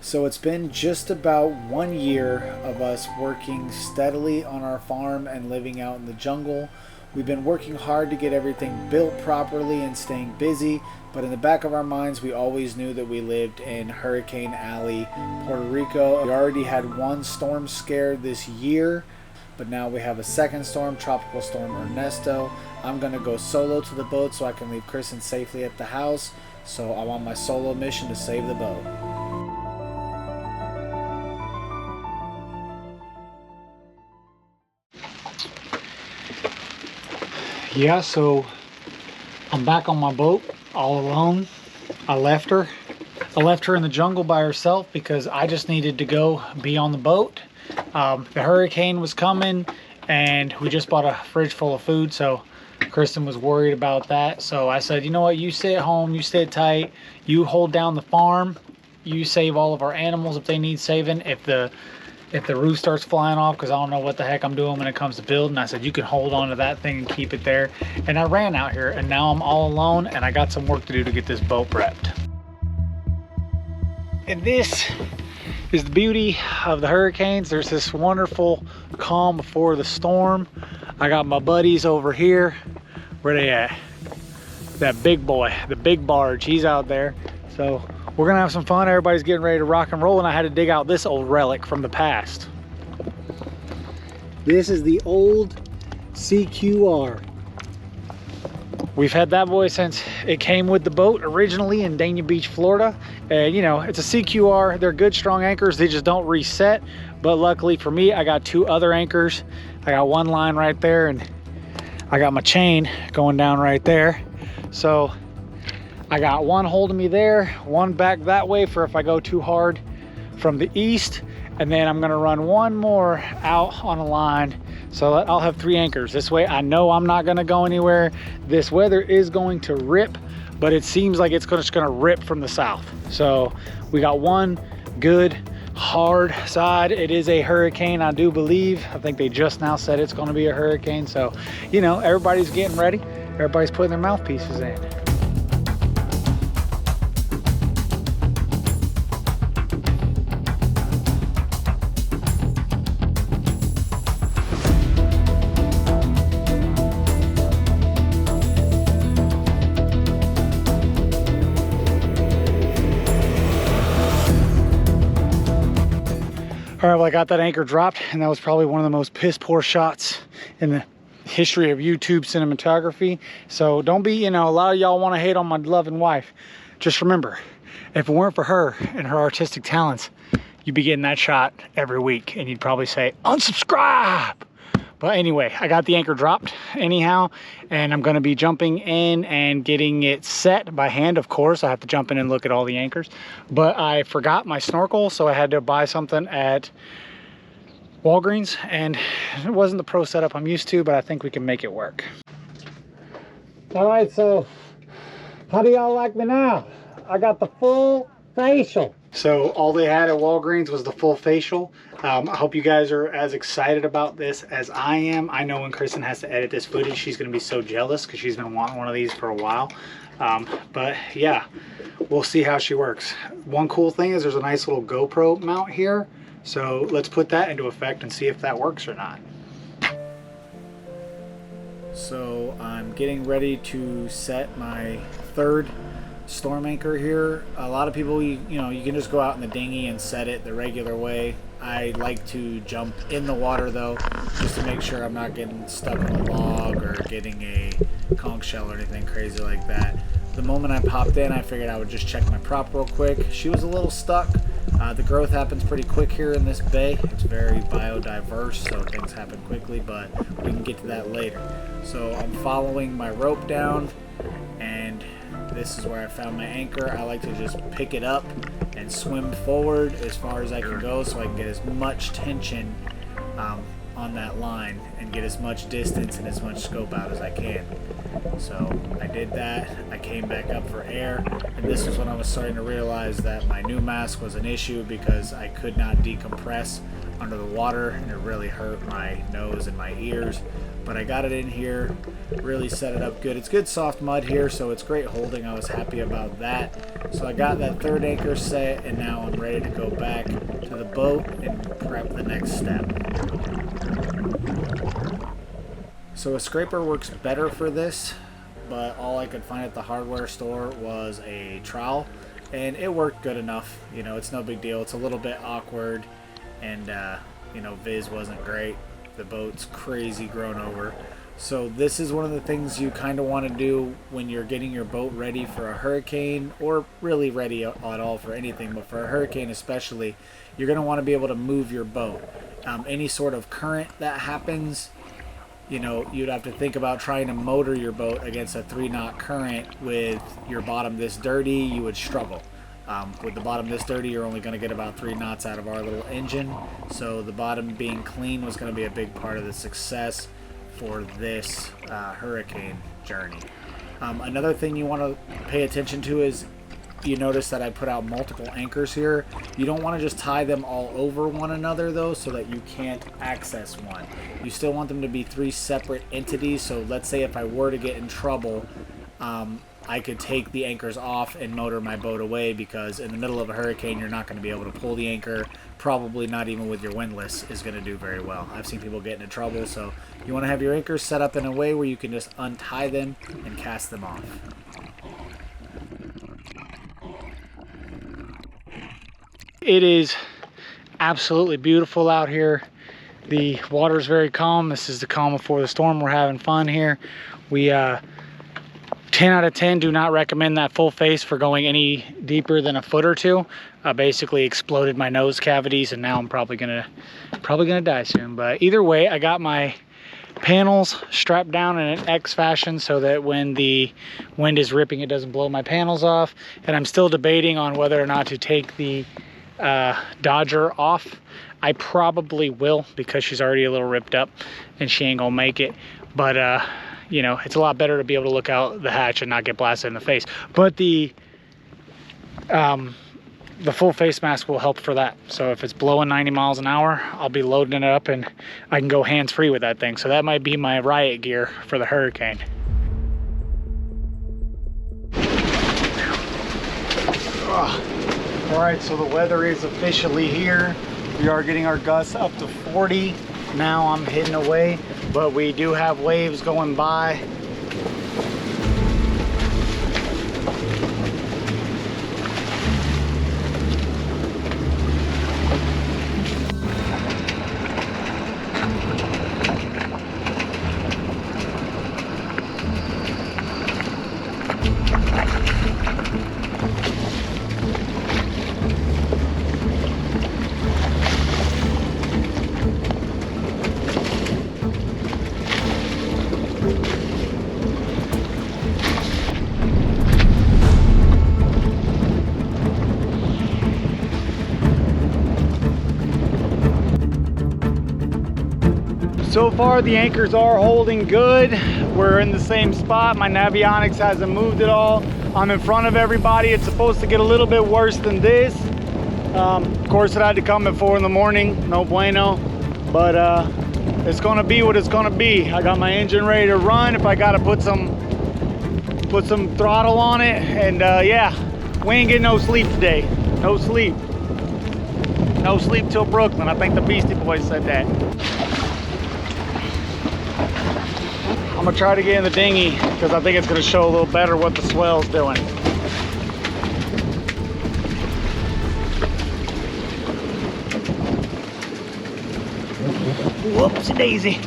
So it's been just about 1 year of us working steadily on our farm and living out in the jungle. We've been working hard to get everything built properly and staying busy, but in the back of our minds we always knew that we lived in Hurricane Alley, Puerto Rico. We already had one storm scare this year, but now we have a second storm, Tropical Storm Ernesto. I'm gonna go solo to the boat so I can leave Kristen safely at the house. So I'm on my solo mission to save the boat. Yeah, so I'm back on my boat all alone. I left her in the jungle by herself because I just needed to go be on the boat. The hurricane was coming and we just bought a fridge full of food, so Kristen was worried about that. So I said, you know what, you stay at home, you stay tight, you hold down the farm, you save all of our animals if they need saving. If the roof starts flying off, because I don't know what the heck I'm doing when it comes to building, I said you can hold on to that thing and keep it there. And I ran out here and now I'm all alone and I got some work to do to get this boat prepped. And this is the beauty of the hurricanes. There's this wonderful calm before the storm. I got my buddies over here. Where they at? That big boy, the big barge, he's out there. So we're gonna have some fun. Everybody's getting ready to rock and roll, and I had to dig out this old relic from the past. This is the old CQR. We've had that boy since it came with the boat originally in Dania Beach, Florida. And you know, it's a CQR. They're good, strong anchors. They just don't reset. But luckily for me, I got two other anchors. I got one line right there, and I got my chain going down right there. So I got one holding me there, one back that way for if I go too hard from the east, and then I'm gonna run one more out on a line, so I'll have 3 anchors. This way I know I'm not gonna go anywhere. This weather is going to rip, but it seems like it's just gonna rip from the south. So we got one good hard side. It is a hurricane, I do believe. I think they just now said it's gonna be a hurricane. So, you know, everybody's getting ready. Everybody's putting their mouthpieces in. All right, well, I got that anchor dropped, and that was probably one of the most piss poor shots in the history of YouTube cinematography. So don't be, you know, a lot of y'all want to hate on my loving wife. Just remember, if it weren't for her and her artistic talents, you'd be getting that shot every week, and you'd probably say, unsubscribe. But anyway, I got the anchor dropped anyhow, and I'm going to be jumping in and getting it set by hand. Of course, I have to jump in and look at all the anchors. But I forgot my snorkel, so I had to buy something at Walgreens, and it wasn't the pro setup I'm used to, but I think we can make it work. All right, so how do y'all like me now? I got the full facial. So all they had at Walgreens was the full facial. I hope you guys are as excited about this as I am. I know when Kristen has to edit this footage, she's gonna be so jealous because she's been wanting one of these for a while. But yeah, we'll see how she works. One cool thing is there's a nice little GoPro mount here. So let's put that into effect and see if that works or not. So I'm getting ready to set my third storm anchor here. A lot of people, you know, you can just go out in the dinghy and set it the regular way. I like to jump in the water though, just to make sure I'm not getting stuck on a log or getting a conch shell or anything crazy like that. The moment I popped in, I figured I would just check my prop real quick. She was a little stuck. The growth happens pretty quick here in this bay. It's very biodiverse, so things happen quickly, but we can get to that later. So I'm following my rope down, and this is where I found my anchor. I like to just pick it up and swim forward as far as I can go so I can get as much tension on that line and get as much distance and as much scope out as I can. So I did that. I came back up for air, and this is when I was starting to realize that my new mask was an issue because I could not decompress under the water, and it really hurt my nose and my ears. but I got it in here, really set it up good. It's good soft mud here, so it's great holding. I was happy about that. So I got that third anchor set, and now I'm ready to go back to the boat and prep the next step. So a scraper works better for this, but all I could find at the hardware store was a trowel, and it worked good enough. You know, it's no big deal. It's a little bit awkward, and you know, Viz wasn't great. The boat's crazy grown over. So this is one of the things you kind of want to do when you're getting your boat ready for a hurricane, or really ready at all for anything, but for a hurricane especially, you're going to want to be able to move your boat. Any sort of current that happens, you know, you'd have to think about trying to motor your boat against a 3-knot current with your bottom this dirty. You would struggle. With the bottom this dirty, you're only going to get about 3 knots out of our little engine. So the bottom being clean was going to be a big part of the success for this hurricane journey. Another thing you want to pay attention to is, you notice that I put out multiple anchors here. You don't want to just tie them all over one another though, so that you can't access one. You still want them to be 3 separate entities. So let's say if I were to get in trouble, I could take the anchors off and motor my boat away, because in the middle of a hurricane, you're not going to be able to pull the anchor. Probably not even with your windlass is going to do very well. I've seen people get into trouble, so you want to have your anchors set up in a way where you can just untie them and cast them off. It is absolutely beautiful out here. The water is very calm. This is the calm before the storm. We're having fun here. We 10 out of 10 do not recommend that full face for going any deeper than a foot or two. Basically exploded my nose cavities, and now I'm probably gonna die soon. But either way, I got my panels strapped down in an X fashion so that when the wind is ripping, it doesn't blow my panels off. And I'm still debating on whether or not to take the Dodger off. I probably will, because she's already a little ripped up and she ain't gonna make it. But you know, it's a lot better to be able to look out the hatch and not get blasted in the face. But the full face mask will help for that. So if it's blowing 90 miles an hour, I'll be loading it up and I can go hands-free with that thing. So that might be my riot gear for the hurricane. All right, so the weather is officially here. We are getting our gusts up to 40. Now I'm heading away, but we do have waves going by. So far the anchors are holding good. We're in the same spot. My Navionics hasn't moved at all. I'm in front of everybody. It's supposed to get a little bit worse than this. Of course it had to come at 4 in the morning, no bueno. But it's gonna be what it's gonna be. I got my engine ready to run if I gotta put some throttle on it. And yeah, we ain't getting no sleep today. No sleep. No sleep till Brooklyn. I think the Beastie Boys said that. I'm gonna try to get in the dinghy because I think it's gonna show a little better what the swell's doing. Whoopsie daisy.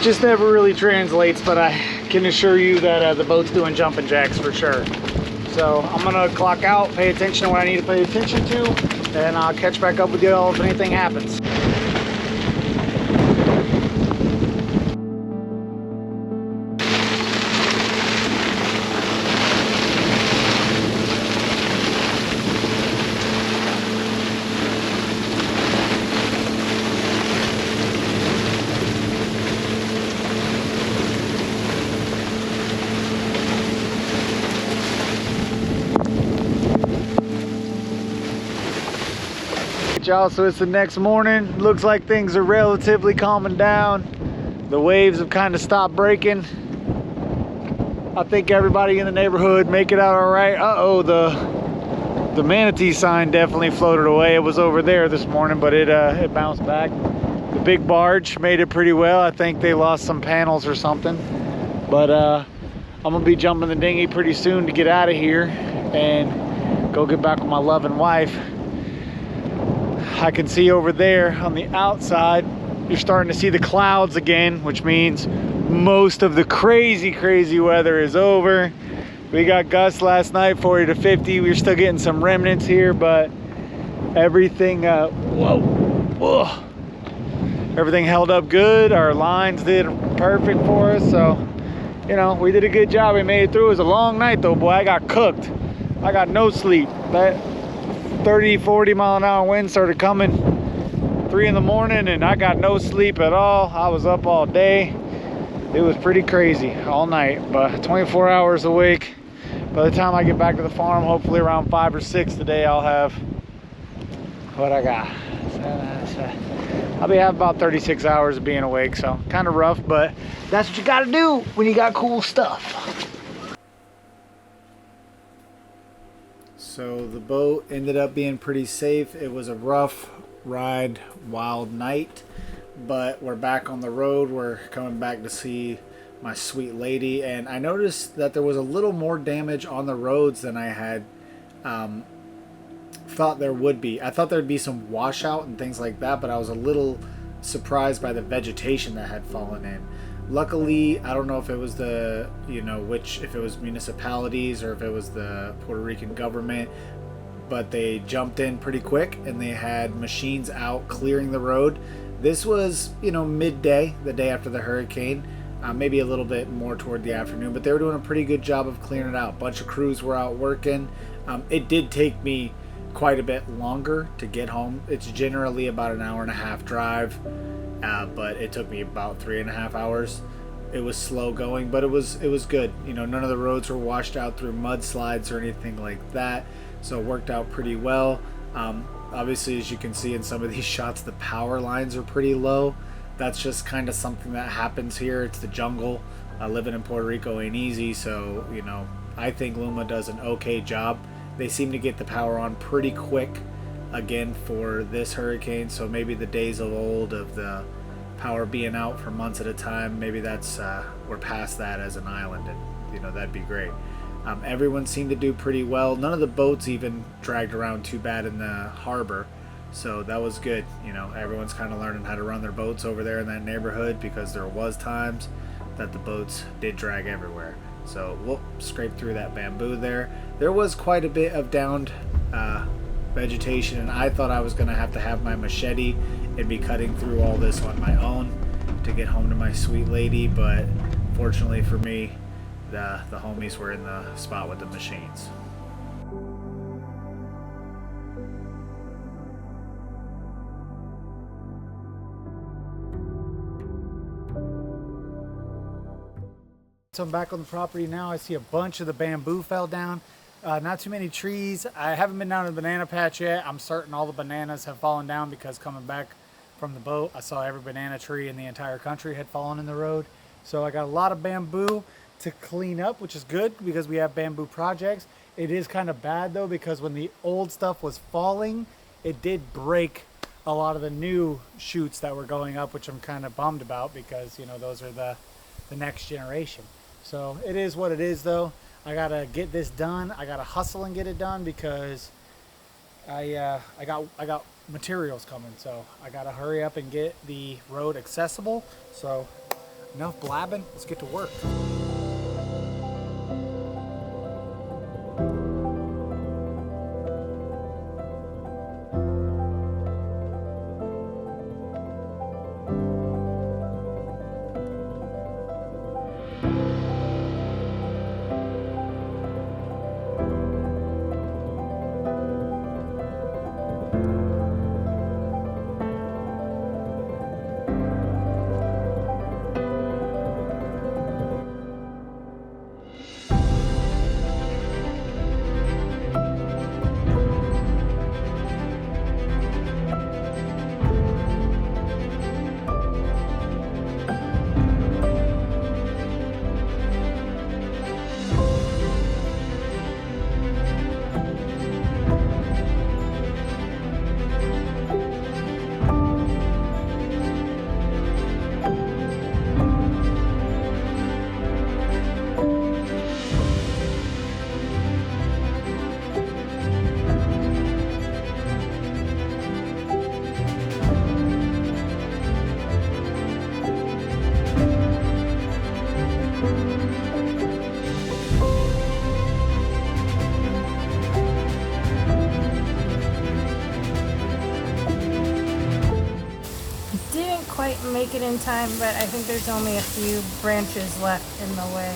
Just never really translates, but I can assure you that the boat's doing jumping jacks for sure. So I'm gonna clock out, pay attention to what I need to pay attention to, and I'll catch back up with you all if anything happens. Y'all, so it's the next morning. Looks like things are relatively calming down. The waves have kind of stopped breaking. I think everybody in the neighborhood make it out all right. Uh-oh, the manatee sign definitely floated away. It was over there this morning, but it bounced back. The big barge made it pretty well. I think they lost some panels or something. But I'm gonna be jumping the dinghy pretty soon to get out of here and go get back with my loving wife. I can see over there on the outside, you're starting to see the clouds again, which means most of the crazy weather is over. We got gusts last night, 40 to 50. We're still getting some remnants here, but everything, everything held up good. Our lines did perfect for us. So, you know, we did a good job. We made it through. It was a long night though, boy. I got cooked. I got no sleep. That 30-40 mile an hour wind started coming 3 in the morning and I got no sleep at all. I was up all day. It was pretty crazy all night, but 24 hours awake. By the time I get back to the farm, hopefully around 5 or 6 today, I'll have what I got. I'll be having about 36 hours of being awake, so kind of rough, but that's what you got to do when you got cool stuff. So the boat ended up being pretty safe. It was a rough ride, wild night, but we're back on the road. We're coming back to see my sweet lady, and I noticed that there was a little more damage on the roads than I had thought there would be. I thought there'd be some washout and things like that, but I was a little surprised by the vegetation that had fallen in. Luckily, I don't know if it was the, if it was municipalities or if it was the Puerto Rican government, but they jumped in pretty quick and they had machines out clearing the road. This was, midday, the day after the hurricane, maybe a little bit more toward the afternoon, but they were doing a pretty good job of clearing it out. A bunch of crews were out working. It did take me quite a bit longer to get home. It's generally about an hour and a half drive. But it took me about 3.5 hours. It was slow going, but it was good. None of the roads were washed out through mudslides or anything like that, so it worked out pretty well. Obviously, as you can see in some of these shots, the power lines are pretty low. That's just kind of something that happens here. It's the jungle. Living in Puerto Rico ain't easy, so I think Luma does an okay job. They seem to get the power on pretty quick again for this hurricane, so maybe the days of old of the power being out for months at a time, maybe that's we're past that as an island, and that'd be great. Everyone seemed to do pretty well. None of the boats even dragged around too bad in the harbor, so that was good. Everyone's kind of learning how to run their boats over there in that neighborhood, because there was times that the boats did drag everywhere. So we'll scrape through that bamboo there. There was quite a bit of downed vegetation, and I thought I was going to have my machete and be cutting through all this on my own to get home to my sweet lady, but fortunately for me, the homies were in the spot with the machines. So I'm back on the property now. I see a bunch of the bamboo fell down. Not too many trees. I haven't been down to the banana patch yet. I'm certain all the bananas have fallen down, because coming back from the boat, I saw every banana tree in the entire country had fallen in the road. So I got a lot of bamboo to clean up, which is good because we have bamboo projects. It is kind of bad though, because when the old stuff was falling, it did break a lot of the new shoots that were going up, which I'm kind of bummed about, because those are the next generation. So it is what it is though. I gotta get this done. I gotta hustle and get it done, because I got materials coming, so I gotta hurry up and get the road accessible. So enough blabbing, let's get to work. Quite make it in time, but I think there's only a few branches left in the way.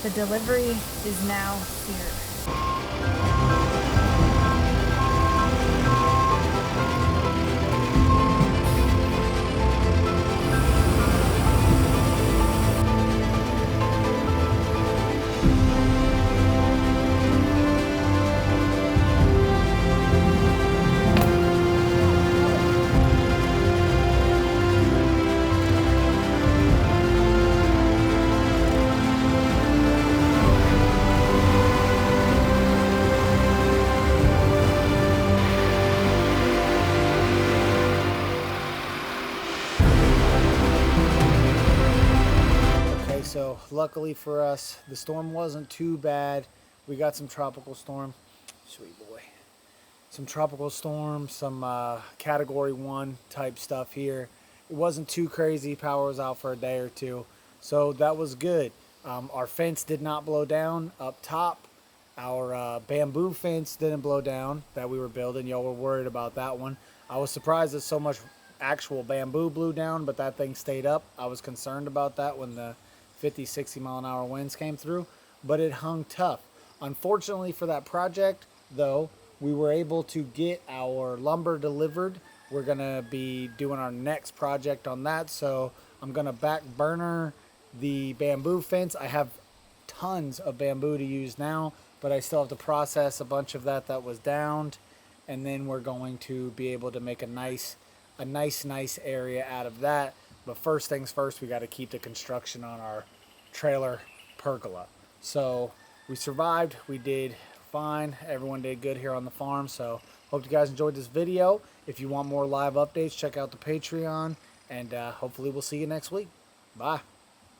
The delivery is now here. So luckily for us, the storm wasn't too bad. We got some tropical storm, sweet boy. Some tropical storm, some category 1 type stuff here. It wasn't too crazy. Power was out for a day or two. So that was good. Our fence did not blow down up top. Our bamboo fence didn't blow down that we were building. Y'all were worried about that one. I was surprised that so much actual bamboo blew down, but that thing stayed up. I was concerned about that when the 50, 60 mile an hour winds came through, but it hung tough. Unfortunately for that project, though, we were able to get our lumber delivered. We're gonna be doing our next project on that, so I'm gonna back burner the bamboo fence. I have tons of bamboo to use now, but I still have to process a bunch of that was downed, and then we're going to be able to make a nice area out of that. But first things first, we got to keep the construction on our trailer pergola. So we survived. We did fine. Everyone did good here on the farm. So hope you guys enjoyed this video. If you want more live updates, check out the Patreon. And hopefully we'll see you next week. Bye.